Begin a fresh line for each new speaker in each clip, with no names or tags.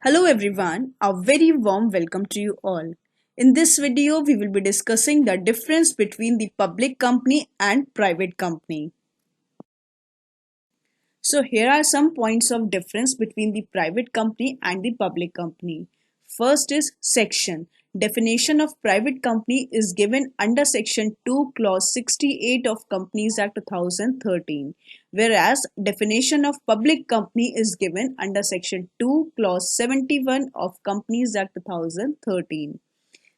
Hello everyone, a very warm welcome to you all. In this video, we will be discussing the difference between the public company and private company. So here are some points of difference between the private company and the public company. First is section. Definition of private company is given under section 2 clause 68 of Companies Act 2013, whereas definition of public company is given under section 2 clause 71 of Companies Act 2013.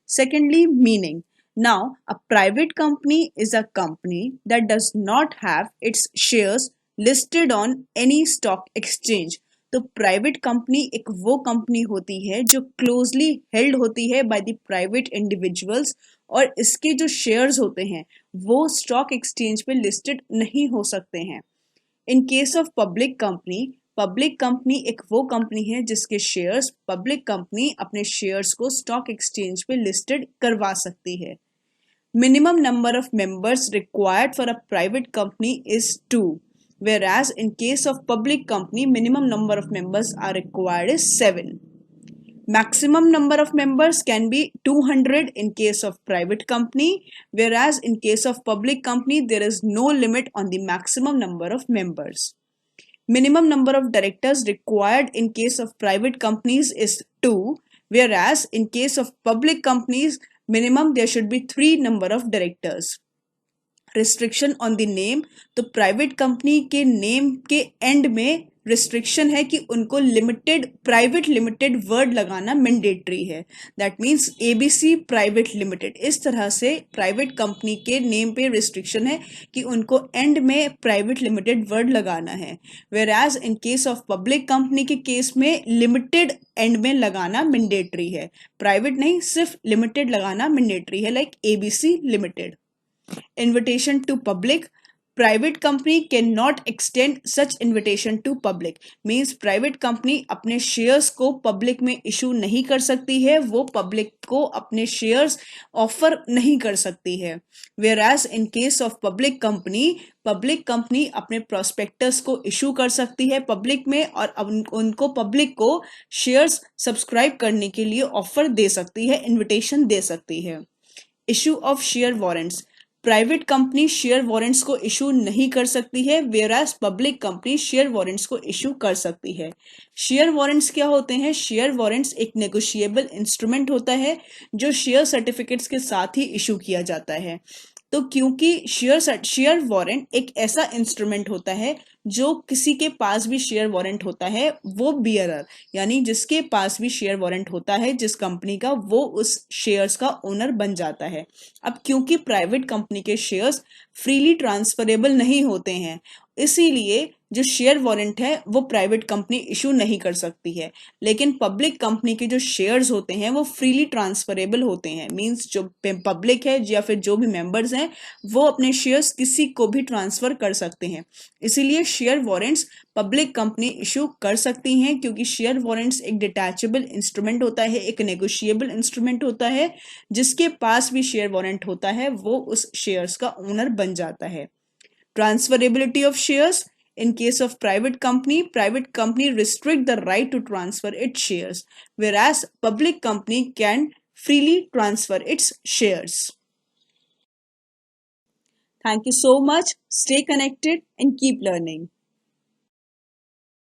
Secondly, meaning. Now, a private company is a company that does not have its shares listed on any stock exchange. तो private company एक वो company होती है जो closely held होती है by the private individuals और इसके जो शेयर्स होते हैं वो स्टॉक एक्सचेंज पे लिस्टेड नहीं हो सकते हैं. In case of public company एक वो कंपनी है जिसके शेयर्स पब्लिक कंपनी अपने शेयर्स को स्टॉक एक्सचेंज पे लिस्टेड करवा सकती है. Minimum number of members required for a private company is 2, whereas in case of public company minimum number of members are required is 7. Maximum number of members can be 200 in case of private company, whereas in case of public company there is no limit on the maximum number of members. Minimum number of directors required in case of private companies is 2, whereas in case of public companies minimum there should be 3 number of directors. Restriction on the name. तो private company के name के and में restriction है कि उनको limited private limited word लगाना mandatory है. That means ABC private limited. इस तरह से प्राइवेट कंपनी के नेम पे रिस्ट्रिक्शन है कि उनको एंड में प्राइवेट लिमिटेड वर्ड लगाना है. Whereas in case of public company के केस में लिमिटेड एंड में लगाना मैंडेटरी है. प्राइवेट नहीं, सिर्फ लिमिटेड लगाना मैंडेटरी है, like ABC limited. Invitation to public. Private company cannot extend such invitation to public. Means private company अपने shares को public में issue नहीं कर सकती है, वो public को अपने shares offer नहीं कर सकती है. Whereas in case of public company अपने prospectus को issue कर सकती है public में और उनको public को shares subscribe करने के लिए offer दे सकती है, invitation दे सकती है. Issue of share warrants. Private company share warrants को इशू नहीं कर सकती है, whereas public company share warrants को इशू कर सकती है. शेयर वारंट्स क्या होते हैं? शेयर वारंट्स एक नेगोशिएबल इंस्ट्रूमेंट होता है जो शेयर सर्टिफिकेट्स के साथ ही इशू किया जाता है. तो क्योंकि शेयर वारंट एक ऐसा इंस्ट्रूमेंट होता है जो किसी के पास भी शेयर वारंट होता है वो बियरर यानी जिसके पास भी शेयर वारंट होता है जिस कंपनी का, वो उस शेयर्स का ओनर बन जाता है. अब क्योंकि प्राइवेट कंपनी के शेयर्स फ्रीली ट्रांसफरेबल नहीं होते हैं, इसीलिए जो शेयर वारंट है वो प्राइवेट कंपनी इशू नहीं कर सकती है. लेकिन पब्लिक कंपनी के जो शेयर्स होते हैं वो फ्रीली ट्रांसफरेबल होते हैं. मींस जो पब्लिक है या फिर जो भी मेंबर्स हैं वो अपने शेयर्स किसी को भी ट्रांसफर कर सकते हैं. इसीलिए share warrants public company issue कर सकती हैं, क्योंकि शेयर वारंट्स एक डिटैचेबल इंस्ट्रूमेंट होता है, एक नेगोशिएबल इंस्ट्रूमेंट होता है. जिसके पास भी शेयर वारंट होता है वो उस शेयर्स का ओनर बन जाता है. Transferability of shares. In case of private company restrict the right to transfer its shares, whereas public company can freely transfer its shares. Thank you so much. Stay connected and keep learning.